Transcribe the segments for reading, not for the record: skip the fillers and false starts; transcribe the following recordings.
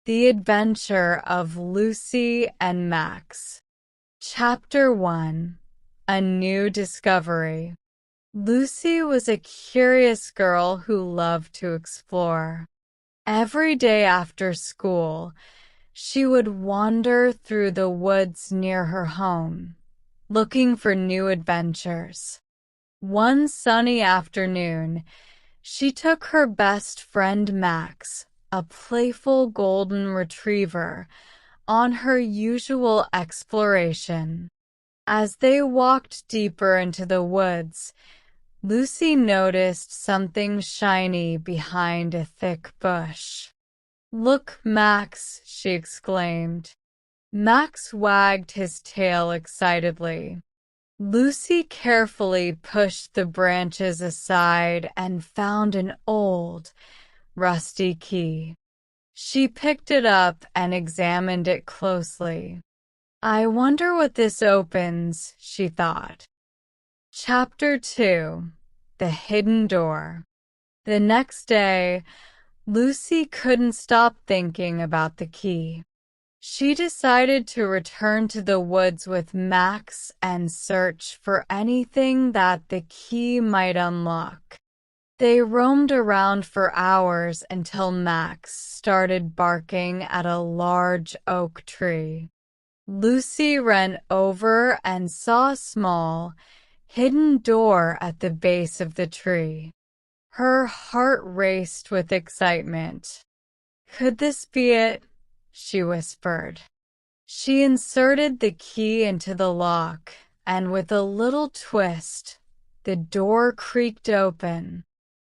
The Adventure of Lucy and Max. Chapter 1. A New Discovery. Lucy was a curious girl who loved to explore. Every day after school, she would wander through the woods near her home, looking for new adventures. One sunny afternoon, she took her best friend Max, a playful golden retriever, on her usual exploration. As they walked deeper into the woods, Lucy noticed something shiny behind a thick bush. "Look, Max," she exclaimed. Max wagged his tail excitedly. Lucy carefully pushed the branches aside and found an old, rusty key. She picked it up and examined it closely. "I wonder what this opens," she thought. Chapter 2. The Hidden Door. The next day, Lucy couldn't stop thinking about the key. She decided to return to the woods with Max and search for anything that the key might unlock. They roamed around for hours until Max started barking at a large oak tree. Lucy ran over and saw a small, hidden door at the base of the tree. Her heart raced with excitement. "Could this be it?" she whispered. She inserted the key into the lock, and with a little twist, the door creaked open.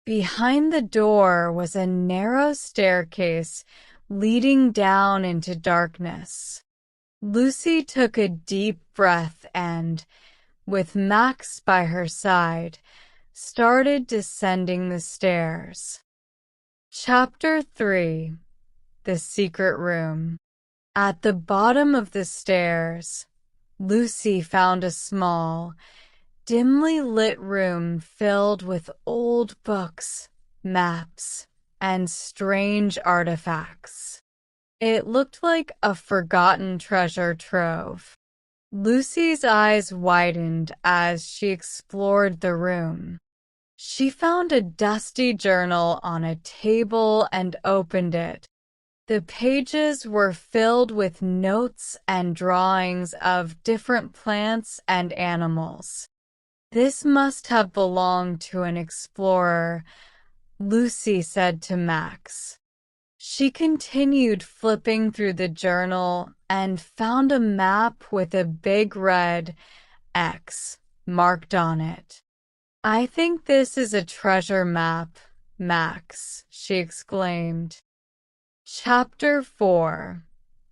Behind the door was a narrow staircase leading down into darkness. Lucy took a deep breath and, with Max by her side, started descending the stairs. Chapter 3. The Secret Room. At the bottom of the stairs, Lucy found a small, dimly lit room filled with old books, maps, and strange artifacts. It looked like a forgotten treasure trove. Lucy's eyes widened as she explored the room. She found a dusty journal on a table and opened it. The pages were filled with notes and drawings of different plants and animals. "This must have belonged to an explorer," Lucy said to Max. She continued flipping through the journal and found a map with a big red X marked on it. "I think this is a treasure map, Max," she exclaimed. Chapter 4.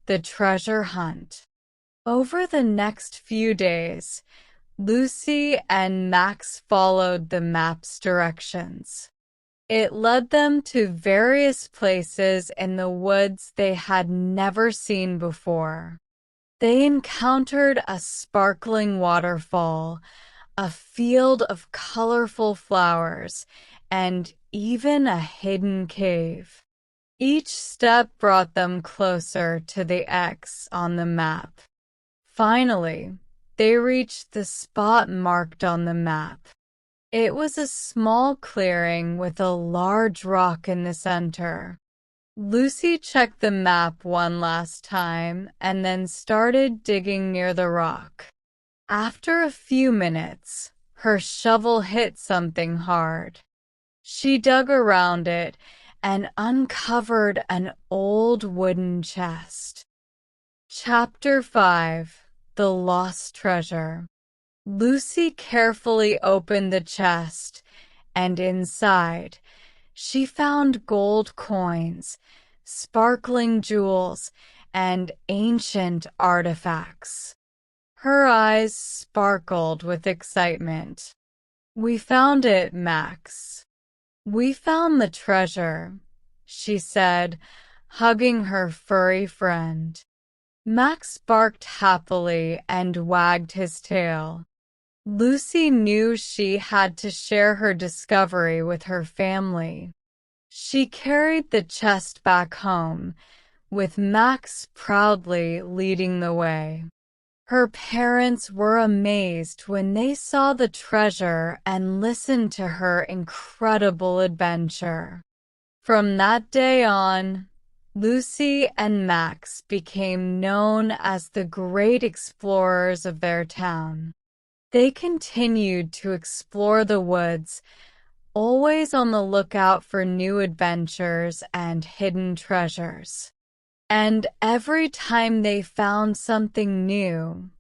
The Treasure Hunt. Over the next few days, Lucy and Max followed the map's directions. It led them to various places in the woods they had never seen before. They encountered a sparkling waterfall, a field of colorful flowers, and even a hidden cave. Each step brought them closer to the X on the map. Finally, they reached the spot marked on the map. It was a small clearing with a large rock in the center. Lucy checked the map one last time and then started digging near the rock. After a few minutes, her shovel hit something hard. She dug around it and uncovered an old wooden chest. Chapter 5. The Lost Treasure. Lucy carefully opened the chest, and inside, she found gold coins, sparkling jewels, and ancient artifacts. Her eyes sparkled with excitement. "We found it, Max. We found the treasure," she said, hugging her furry friend. Max barked happily and wagged his tail. Lucy knew she had to share her discovery with her family. She carried the chest back home, with Max proudly leading the way. Her parents were amazed when they saw the treasure and listened to her incredible adventure. From that day on, Lucy and Max became known as the great explorers of their town. They continued to explore the woods, always on the lookout for new adventures and hidden treasures. And every time they found something new,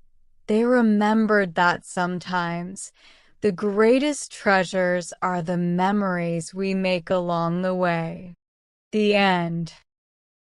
they remembered that sometimes the greatest treasures are the memories we make along the way. The end.